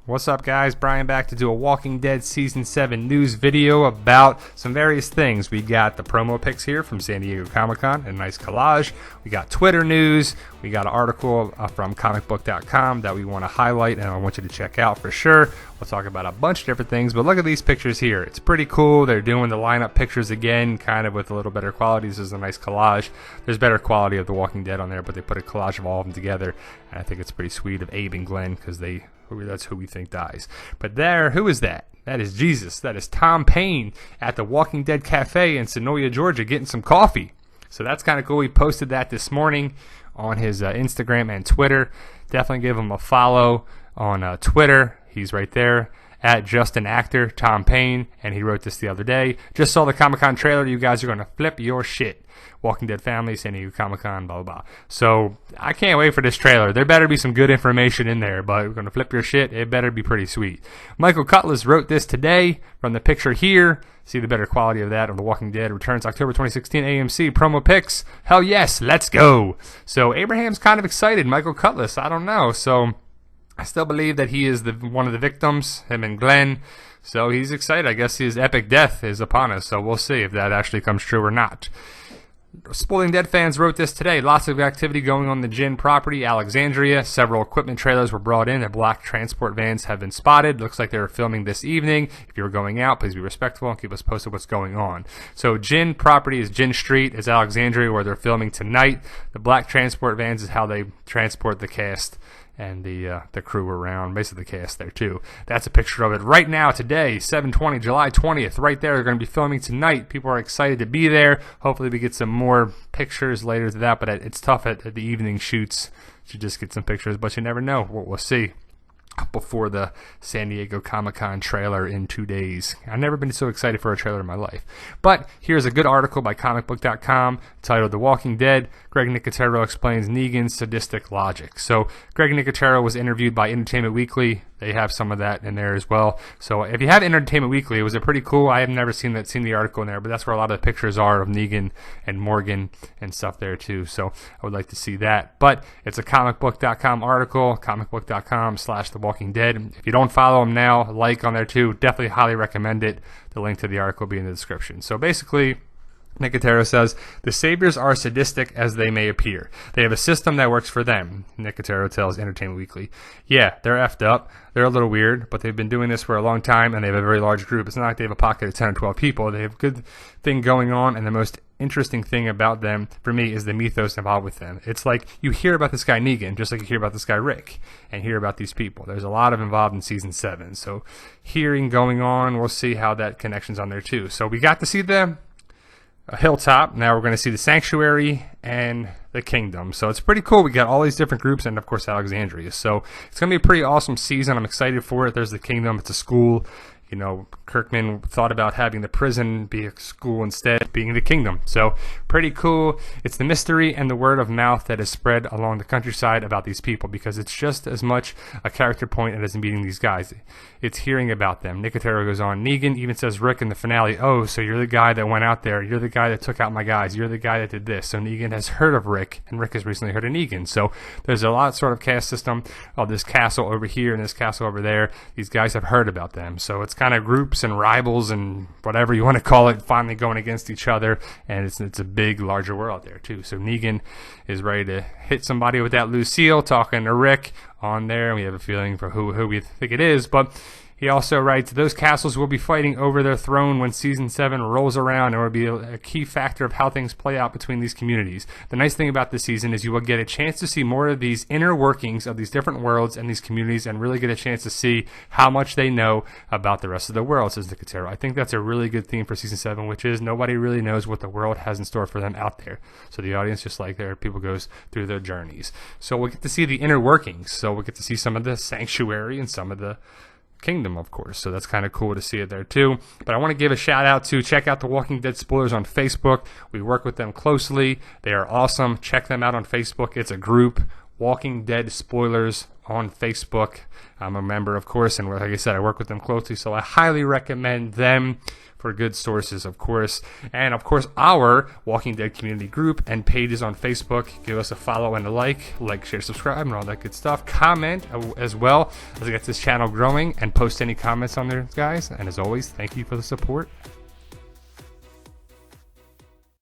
What's up, guys? Brian back to do a Walking Dead Season 7 news video about some various things. We got the promo pics here from San Diego Comic-Con, a nice collage. We got Twitter news. We got an article from comicbook.com that we want to highlight and I want you to check out for sure. We'll talk about a bunch of different things, but look at these pictures here. It's pretty cool. They're doing the lineup pictures again, kind of with a little better quality. This is a nice collage. There's better quality of The Walking Dead on there, but they put a collage of all of them together, and I think it's pretty sweet of Abe and Glenn because that's who we think dies. But there, who is that? That is Jesus. That is Tom Payne at the Walking Dead Cafe in Senoia, Georgia, getting some coffee. So that's kind of cool. He posted that this morning on his Instagram and Twitter. Definitely give him a follow on Twitter. He's right there at Justin Actor, Tom Payne, and he wrote this the other day. Just saw the Comic-Con trailer. You guys are going to flip your shit. Walking Dead family, San Diego Comic-Con, blah, blah, blah. So I can't wait for this trailer. There better be some good information in there, but we're going to flip your shit. It better be pretty sweet. Michael Cutlass wrote this today from the picture here. See the better quality of that of The Walking Dead. Returns October 2016 AMC. Promo pics. Hell yes, let's go. So Abraham's kind of excited. Michael Cutlass, I don't know. So I still believe that he is one of the victims, him and Glenn. So he's excited. I guess his epic death is upon us. So we'll see if that actually comes true or not. Spoiling Dead fans wrote this today. Lots of activity going on the Gin property, Alexandria. Several equipment trailers were brought in and black transport vans have been spotted. Looks like they were filming this evening. If you're going out, please be respectful and keep us posted what's going on. So Gin property is Gin Street, is Alexandria where they're filming tonight. The black transport vans is how they transport the cast and the crew around, basically the cast there too. That's a picture of it right now, today, 7/20, July 20th, right there. They're going to be filming tonight. People are excited to be there. Hopefully we get some more pictures later to that, but it's tough at the evening shoots to just get some pictures, but you never know. We'll see before the San Diego Comic-Con trailer in 2 days. I've never been so excited for a trailer in my life. But here's a good article by comicbook.com titled The Walking Dead. Greg Nicotero explains Negan's sadistic logic. So Greg Nicotero was interviewed by Entertainment Weekly. They have some of that in there as well. So if you have Entertainment Weekly, it was a pretty cool. I have never seen the article in there, but that's where a lot of the pictures are of Negan and Morgan and stuff there too. So I would like to see that. But it's a comicbook.com article, comicbook.com/The Walking Dead. If you don't follow them now, like on there too. Definitely highly recommend it. The link to the article will be in the description. So basically, Nicotero says, the Saviors are sadistic as they may appear. They have a system that works for them. Nicotero tells Entertainment Weekly. Yeah, they're effed up. They're a little weird, but they've been doing this for a long time, and they have a very large group. It's not like they have a pocket of 10 or 12 people. They have a good thing going on, and the most interesting thing about them, for me, is the mythos involved with them. It's like you hear about this guy Negan, just like you hear about this guy Rick, and hear about these people. There's a lot of involved in Season 7. So hearing going on, we'll see how that connection's on there, too. So we got to see them. A hilltop. Now we're going to see the sanctuary and the kingdom. So it's pretty cool. We got all these different groups and, of course, Alexandria. So it's going to be a pretty awesome season. I'm excited for it. There's the kingdom. It's a school. You know, Kirkman thought about having the prison be a school instead, being the kingdom. So pretty cool. It's the mystery and the word of mouth that is spread along the countryside about these people, because it's just as much a character point as meeting these guys. It's hearing about them. Nicotero goes on. Negan even says Rick in the finale, oh, so you're the guy that went out there. You're the guy that took out my guys. You're the guy that did this. So Negan has heard of Rick, and Rick has recently heard of Negan. So there's a lot sort of caste system of this castle over here and this castle over there. These guys have heard about them. So it's kind of groups and rivals and whatever you want to call it finally going against each other, and it's a big larger world there too. So Negan is ready to hit somebody with that Lucille, talking to Rick on there, and we have a feeling for who we think it is. But he also writes, those castles will be fighting over their throne when Season 7 rolls around, and will be a key factor of how things play out between these communities. The nice thing about this season is you will get a chance to see more of these inner workings of these different worlds and these communities, and really get a chance to see how much they know about the rest of the world, says Nicotero. I think that's a really good theme for Season 7, which is nobody really knows what the world has in store for them out there. So the audience, just like there, people goes through their journeys. So we'll get to see the inner workings. So we'll get to see some of the sanctuary and some of the kingdom, of course. So that's kind of cool to see it there too. But I want to give a shout out to check out the Walking Dead Spoilers on Facebook. We work with them closely. They are awesome. Check them out on Facebook. It's a group. Walking Dead Spoilers on Facebook. I'm a member, of course, and like I said, I work with them closely, so I highly recommend them for good sources, of course. And of course, our Walking Dead community group and pages on Facebook. Give us a follow and a like, share, subscribe, and all that good stuff. Comment as well as I get this channel growing, and post any comments on there, guys. And as always, thank you for the support.